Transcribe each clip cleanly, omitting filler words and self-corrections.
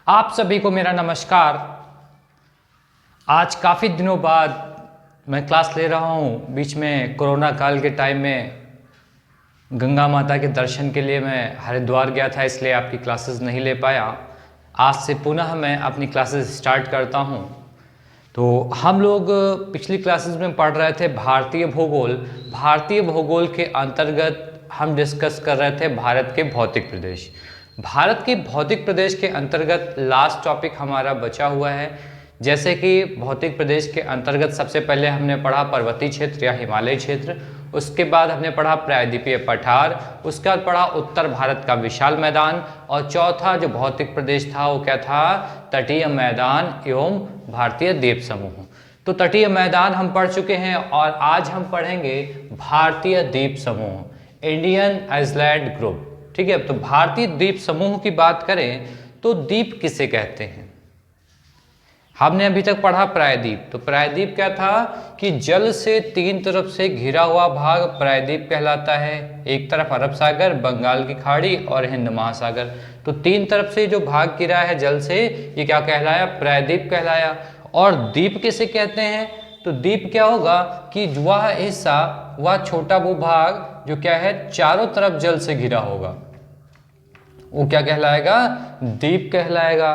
आप सभी को मेरा नमस्कार। आज काफ़ी दिनों बाद मैं क्लास ले रहा हूँ। बीच में कोरोना काल के टाइम में गंगा माता के दर्शन के लिए मैं हरिद्वार गया था, इसलिए आपकी क्लासेस नहीं ले पाया। आज से पुनः मैं अपनी क्लासेस स्टार्ट करता हूँ। तो हम लोग पिछली क्लासेस में पढ़ रहे थे भारतीय भूगोल। भारतीय भूगोल के अंतर्गत हम डिस्कस कर रहे थे भारत के भौतिक प्रदेश। भारत के भौतिक प्रदेश के अंतर्गत लास्ट टॉपिक हमारा बचा हुआ है। जैसे कि भौतिक प्रदेश के अंतर्गत सबसे पहले हमने पढ़ा पर्वतीय क्षेत्र या हिमालय क्षेत्र, उसके बाद हमने पढ़ा प्रायद्वीपीय पठार, उसके बाद पढ़ा उत्तर भारत का विशाल मैदान, और चौथा जो भौतिक प्रदेश था वो क्या था? तटीय मैदान एवं भारतीय द्वीप समूह। तो तटीय मैदान हम पढ़ चुके हैं और आज हम पढ़ेंगे भारतीय द्वीप समूह, इंडियन आइलैंड ग्रुप। ठीक है, तो भारतीय द्वीप समूह की बात करें तो द्वीप किसे कहते हैं? हमने अभी तक पढ़ा प्रायद्वीप। तो प्रायद्वीप क्या था कि जल से तीन तरफ से घिरा हुआ भाग प्रायद्वीप कहलाता है। एक तरफ अरब सागर, बंगाल की खाड़ी और हिंद महासागर। तो तीन तरफ से जो भाग घिरा है जल से, ये क्या कहलाया? प्रायद्वीप कहलाया। और द्वीप किसे कहते हैं? तो द्वीप क्या होगा कि वह हिस्सा, वह छोटा भूभाग जो क्या है चारों तरफ जल से घिरा होगा, वो क्या कहलाएगा? द्वीप कहलाएगा।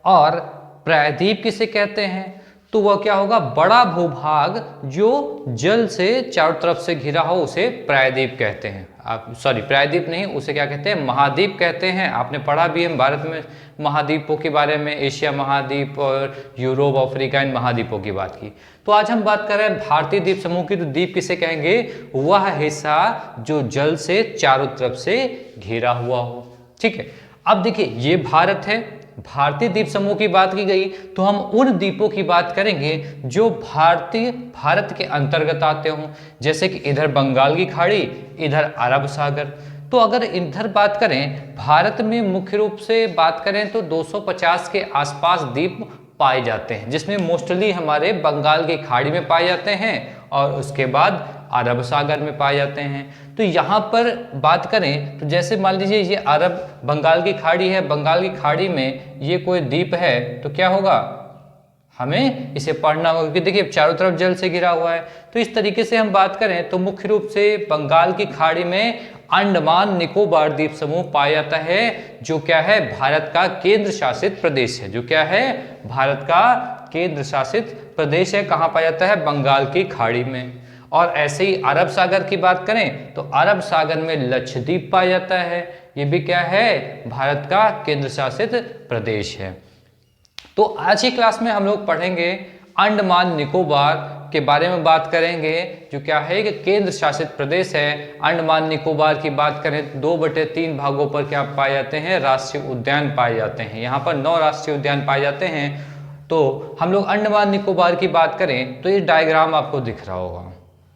और प्रायद्वीप किसे कहते हैं? तो वह क्या होगा? बड़ा भूभाग जो जल से चारों तरफ से घिरा हो उसे प्रायद्वीप कहते हैं। आप प्रायद्वीप नहीं, उसे क्या कहते हैं? महाद्वीप कहते हैं। आपने पढ़ा भी है भारत में महाद्वीपों के बारे में, एशिया महाद्वीप और यूरोप, अफ्रीका, इन महाद्वीपों की बात की। तो आज हम बात कर रहे हैं भारतीय द्वीप समूह की। तो द्वीप किसे कहेंगे? वह हिस्सा जो जल से चारों तरफ से घिरा हुआ हो। ठीक है, अब देखिए ये भारत है। भारतीय द्वीप समूह की बात की गई तो हम उन द्वीपों की बात करेंगे जो भारत के अंतर्गत आते हों। जैसे कि इधर बंगाल की खाड़ी, इधर अरब सागर। तो अगर इधर बात करें, भारत में मुख्य रूप से बात करें तो 250 के आसपास द्वीप पाए जाते हैं, जिसमें मोस्टली हमारे बंगाल की खाड़ी में पाए जाते हैं और उसके बाद अरब सागर में पाए जाते हैं। तो यहाँ पर बात करें तो जैसे मान लीजिए ये अरब बंगाल की खाड़ी है, बंगाल की खाड़ी में ये कोई द्वीप है, तो क्या होगा? हमें इसे पढ़ना होगा क्योंकि देखिए चारों तरफ जल से घिरा हुआ है। तो इस तरीके से हम बात करें तो मुख्य रूप से बंगाल की खाड़ी में अंडमान निकोबार द्वीप समूह पाया जाता है, जो क्या है? भारत का केंद्र शासित प्रदेश है। जो क्या है? भारत का केंद्र शासित प्रदेश है। कहाँ पाया जाता है? बंगाल की खाड़ी में। और ऐसे ही अरब सागर की बात करें तो अरब सागर में लक्षद्वीप पाया जाता है। ये भी क्या है? भारत का केंद्र शासित प्रदेश है। तो आज की क्लास में हम लोग पढ़ेंगे अंडमान निकोबार के बारे में बात करेंगे, जो क्या है कि केंद्र शासित प्रदेश है। अंडमान निकोबार की बात करें तो 2/3 भागों पर क्या पाए जाते हैं? राष्ट्रीय उद्यान पाए जाते हैं। यहाँ पर 9 राष्ट्रीय उद्यान पाए जाते हैं। तो हम लोग अंडमान निकोबार की बात करें तो ये डायग्राम आपको दिख रहा होगा।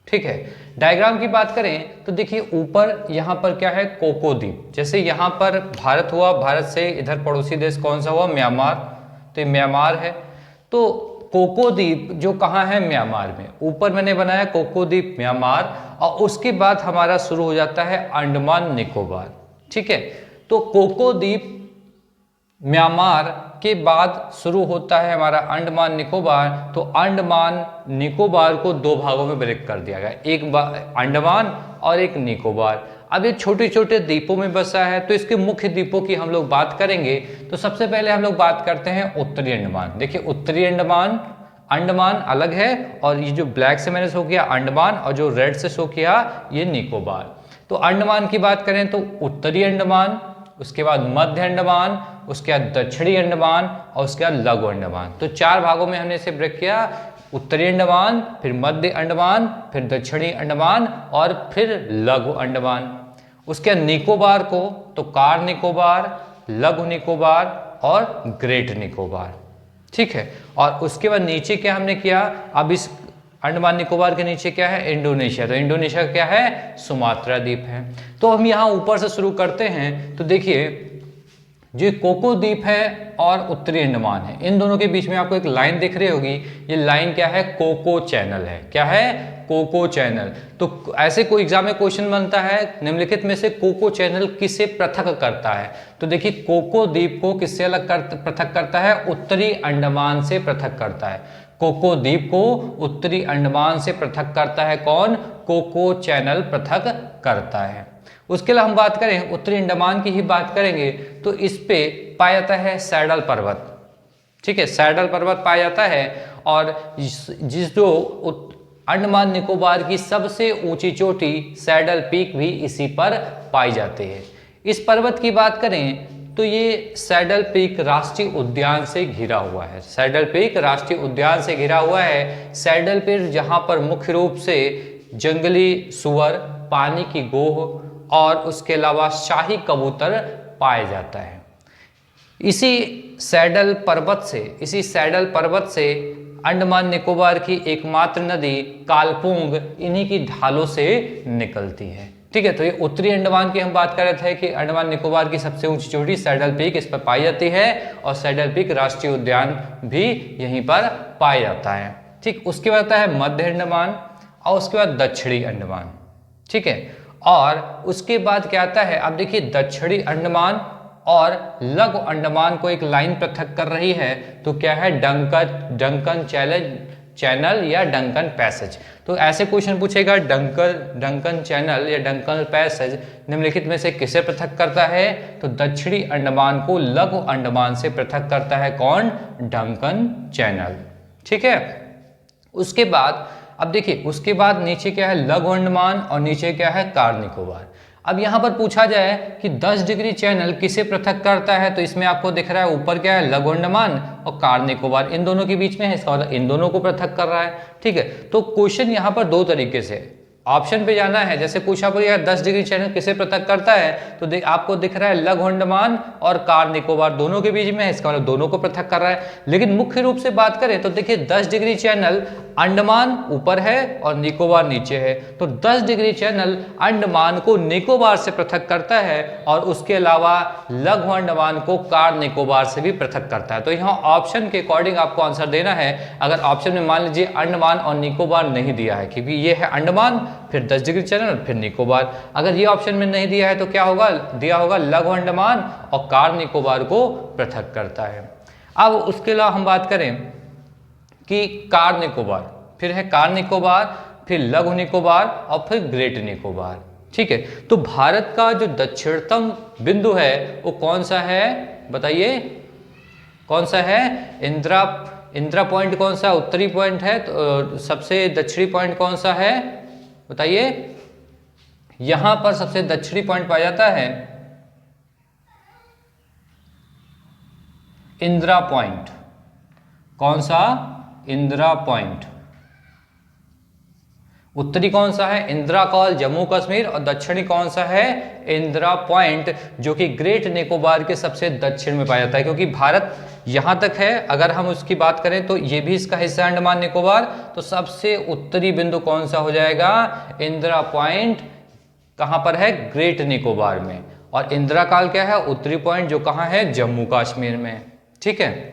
ठीक है, डायग्राम की बात करें तो देखिए ऊपर यहाँ पर क्या है? कोको द्वीप। जैसे यहाँ पर भारत हुआ, भारत से इधर पड़ोसी देश कौन सा हुआ? म्यांमार। तो ये म्यांमार है। तो कोको द्वीप जो कहाँ है? म्यांमार में। ऊपर मैंने बनाया कोको द्वीप म्यांमार, और उसके बाद हमारा शुरू हो जाता है अंडमान निकोबार। ठीक है, तो कोको द्वीप म्यांमार के बाद शुरू होता है हमारा अंडमान निकोबार। तो अंडमान निकोबार को 2 भागों में ब्रेक कर दिया गया, एक अंडमान और एक निकोबार। अब ये छोटे छोटे द्वीपों में बसा है, तो इसके मुख्य द्वीपों की हम लोग बात करेंगे। तो सबसे पहले हम लोग बात करते हैं उत्तरी अंडमान। देखिए उत्तरी अंडमान, अंडमान अलग है, और ये जो ब्लैक से मैंने शो किया अंडमान, और जो रेड से शो किया ये निकोबार। तो अंडमान की बात करें तो उत्तरी अंडमान, उसके बाद मध्य अंडमान, उसके बाद दक्षिणी अंडमान, और उसके बाद लघु अंडमान। तो 4 भागों में हमने इसे ब्रेक किया। उत्तरी अंडमान, फिर मध्य अंडमान, फिर दक्षिणी अंडमान, और फिर लघु अंडमान। उसके बाद निकोबार को तो कार निकोबार, लघु निकोबार और ग्रेट निकोबार। ठीक है, और उसके बाद नीचे क्या हमने किया? अब इस अंडमान निकोबार के नीचे क्या है? इंडोनेशिया। तो इंडोनेशिया क्या है? सुमात्रा द्वीप है। तो हम यहाँ ऊपर से शुरू करते हैं। तो देखिए जो कोको द्वीप है और उत्तरी अंडमान है, इन दोनों के बीच में आपको एक लाइन दिख रही होगी, ये लाइन क्या है? कोको चैनल है। क्या है? Coco channel. तो ऐसे कोई एग्जाम में क्वेश्चन बनता है, निम्नलिखित में से कोको चैनल किसे पृथक करता है? तो देखिए, कोको द्वीप को किससे पृथक करता है? उत्तरी अंडमान से पृथक करता है। कोको द्वीप को उत्तरी अंडमान से पृथक करता है कौन? कोको चैनल पृथक करता है। उसके अलावा हम बात करें उत्तरी अंडमान की ही बात करेंगे तो इस पे पाया जाता है सैडल पर्वत। ठीक है, सैडल पर्वत पाया जाता है, और जिस जो अंडमान निकोबार की सबसे ऊंची चोटी सैडल पीक भी इसी पर पाई जाती है। इस पर्वत की बात करें तो ये सैडल पीक राष्ट्रीय उद्यान से घिरा हुआ है। सैडल पीक राष्ट्रीय उद्यान से घिरा हुआ है। सैडल पीक जहां पर मुख्य रूप से जंगली सुअर, पानी की गोह और उसके अलावा शाही कबूतर पाया जाता है। इसी सैडल पर्वत से अंडमान निकोबार की एकमात्र नदी कालपुंग इन्हीं की ढालों से निकलती है। ठीक है, तो ये उत्तरी अंडमान की हम बात कर रहे थे कि अंडमान निकोबार की सबसे ऊंची चोटी सैडल पीक इस पर पाई जाती है, और सैडल पीक राष्ट्रीय उद्यान भी यहीं पर पाया जाता है। ठीक, उसके बाद आता है मध्य अंडमान और उसके बाद दक्षिणी अंडमान। ठीक है, और उसके बाद क्या आता है? अब देखिए, दक्षिणी अंडमान और लघु अंडमान को एक लाइन पृथक कर रही है, तो क्या है? डंकन चैनल या डंकन पैसेज। तो ऐसे क्वेश्चन पूछेगा, डंकन चैनल या डंकन पैसेज निम्नलिखित में से किसे पृथक करता है? तो दक्षिणी अंडमान को लघु अंडमान से पृथक करता है कौन? Duncan channel. ठीक है, उसके बाद अब देखिए, उसके बाद नीचे क्या है? लघु अंडमान, और नीचे क्या है? कार निकोबार। अब यहां पर पूछा जाए कि 10 डिग्री चैनल किसे पृथक करता है, तो इसमें आपको दिख रहा है ऊपर क्या है? लघु अंडमान और कार निकोबार इन दोनों के बीच में है, इसका मतलब इन दोनों को पृथक कर रहा है। ठीक है, तो क्वेश्चन यहां पर दो तरीके से ऑप्शन पे जाना है। जैसे पूछा पर यार 10 डिग्री चैनल किसे पृथक करता है, तो आपको दिख रहा है लघु अंडमान और कार निकोबार दोनों के बीच में है, इसका मतलब दोनों को पृथक कर रहा है। लेकिन मुख्य रूप से बात करें तो देखिए, 10 डिग्री चैनल अंडमान ऊपर है और निकोबार नीचे है, तो 10 डिग्री चैनल अंडमान को निकोबार से पृथक करता है, और उसके अलावा लघु अंडमान को कार निकोबार से भी पृथक करता है। तो यहाँ ऑप्शन के अकॉर्डिंग आपको आंसर देना है। अगर ऑप्शन में मान लीजिए अंडमान और निकोबार नहीं दिया है, क्योंकि ये है अंडमान, फिर 10 डिग्री चैनल, फिर निकोबार, अगर ये ऑप्शन में नहीं दिया है तो क्या होगा? दिया होगा लघु अंडमान और कार निकोबार को पृथक करता है। अब उसके अलावा हम बात करें कि कार निकोबार, फिर है कार निकोबार, फिर लघु निकोबार और फिर ग्रेट निकोबार। ठीक है, तो भारत का जो दक्षिणतम बिंदु है वो कौन सा है? बताइए, कौन सा है? इंदिरा पॉइंट कौन सा उत्तरी पॉइंट है? तो सबसे दक्षिणी पॉइंट कौन सा है? बताइए, यहां पर सबसे दक्षिणी पॉइंट पाया जाता है इंदिरा पॉइंट। कौन सा? इंदिरा पॉइंट। उत्तरी कौन सा है? इंदिरा कॉल जम्मू कश्मीर, और दक्षिणी कौन सा है? इंदिरा पॉइंट, जो कि ग्रेट निकोबार के सबसे दक्षिण में पाया जाता है। क्योंकि भारत यहां तक है, अगर हम उसकी बात करें तो ये भी इसका हिस्सा अंडमान निकोबार, तो सबसे उत्तरी बिंदु कौन सा हो जाएगा? इंदिरा पॉइंट कहां पर है? ग्रेट निकोबार में। और इंदिरा काल क्या है? उत्तरी पॉइंट, जो कहां है? जम्मू कश्मीर में। ठीक है,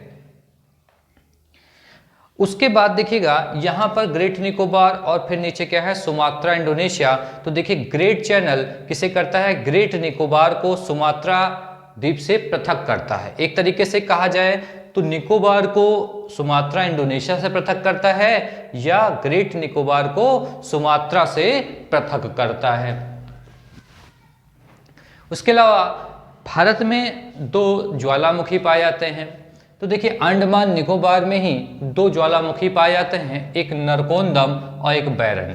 उसके बाद देखिएगा यहां पर ग्रेट निकोबार और फिर नीचे क्या है? Sumatra Indonesia. तो देखिए, ग्रेट चैनल किसे करता है? ग्रेट निकोबार को सुमात्रा द्वीप से पृथक करता है। एक तरीके से कहा जाए तो निकोबार को सुमात्रा इंडोनेशिया से पृथक करता है, या ग्रेट निकोबार को सुमात्रा से पृथक करता है। उसके अलावा भारत में दो ज्वालामुखी पाए जाते हैं। तो देखिए, अंडमान निकोबार में ही दो ज्वालामुखी पाए जाते हैं, एक नरकोंदम और एक बैरन।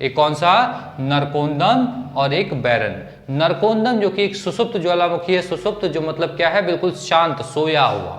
एक कौन सा? नरकोंदम और एक बैरन। नरकोंदम जो कि एक सुसुप्त ज्वालामुखी है, सुसुप्त जो मतलब क्या है? बिल्कुल शांत, सोया हुआ।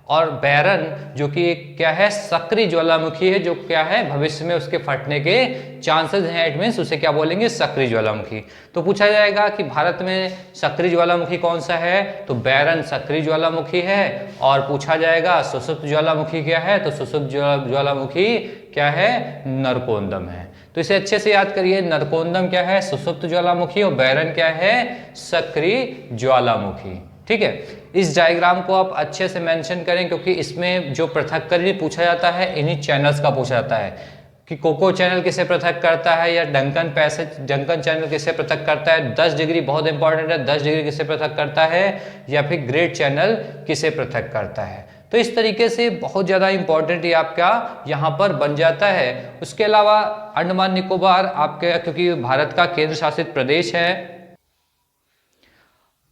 और बैरन जो कि एक क्या है? सक्रिय ज्वालामुखी है, जो क्या है? भविष्य में उसके फटने के चांसेस हैं, इट मींस उसे क्या बोलेंगे? सक्रिय ज्वालामुखी। तो पूछा जाएगा कि भारत में सक्रिय ज्वालामुखी कौन सा है? तो बैरन सक्रिय ज्वालामुखी है। और पूछा जाएगा सुसुप्त ज्वालामुखी क्या है? तो सुसुप्त ज्वालामुखी क्या है? नरकोंदम है। तो इसे अच्छे से याद करिए, नरकोंदम क्या है? सुसुप्त ज्वालामुखी, और बैरन क्या है? सक्रिय ज्वालामुखी। ठीक है, इस डायग्राम को आप अच्छे से मेंशन करें, क्योंकि इसमें जो पृथक्करण पूछा जाता है इन्हीं चैनल्स का पूछा जाता है कि कोको चैनल किसे पृथक करता है या डंकन चैनल किसे पृथक करता है। 10 डिग्री बहुत इंपॉर्टेंट है, 10 डिग्री किसे पृथक करता है, या फिर ग्रेट चैनल किसे पृथक करता है। तो इस तरीके से बहुत ज़्यादा इंपॉर्टेंट ये आपका यहाँ पर बन जाता है। उसके अलावा अंडमान निकोबार आपके, क्योंकि भारत का केंद्र शासित प्रदेश है,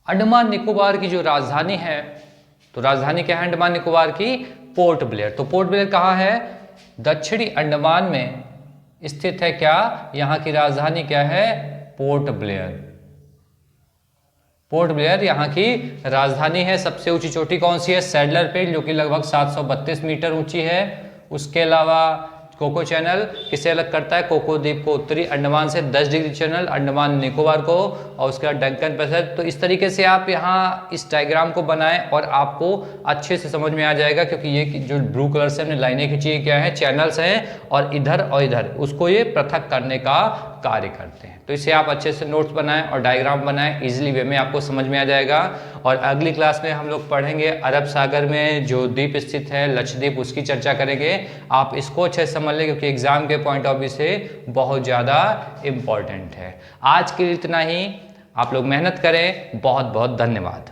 अंडमान निकोबार की जो राजधानी है, तो राजधानी क्या है अंडमान निकोबार की? Port Blair. तो पोर्ट ब्लेयर कहाँ है? दक्षिणी अंडमान में स्थित है। क्या? यहाँ की राजधानी क्या है? Port Blair. पोर्ट ब्लेयर यहाँ की राजधानी है। सबसे ऊंची चोटी कौन सी है? सैडलर पीक, जो कि लगभग 732 मीटर ऊंची है। उसके अलावा कोको चैनल किसे अलग करता है? कोको द्वीप को उत्तरी अंडमान से, 10 डिग्री चैनल अंडमान निकोबार को, और उसके बाद डंकन पैसेज। तो इस तरीके से आप यहाँ इस डायग्राम को बनाएं और आपको अच्छे से समझ में आ जाएगा, क्योंकि ये जो ब्लू कलर से हमने लाइनें खींची है क्या है? चैनल्स हैं, और इधर उसको ये पृथक करने का कार्य करते हैं। तो इसे आप अच्छे से नोट्स बनाएं और डायग्राम बनाएं, इजीली वे में आपको समझ में आ जाएगा। और अगली क्लास में हम लोग पढ़ेंगे अरब सागर में जो द्वीप स्थित है लक्षद्वीप, उसकी चर्चा करेंगे। आप इसको अच्छे से समझ लें, क्योंकि एग्जाम के पॉइंट ऑफ व्यू से बहुत ज़्यादा इम्पॉर्टेंट है। आज के लिए इतना ही। आप लोग मेहनत करें। बहुत बहुत धन्यवाद।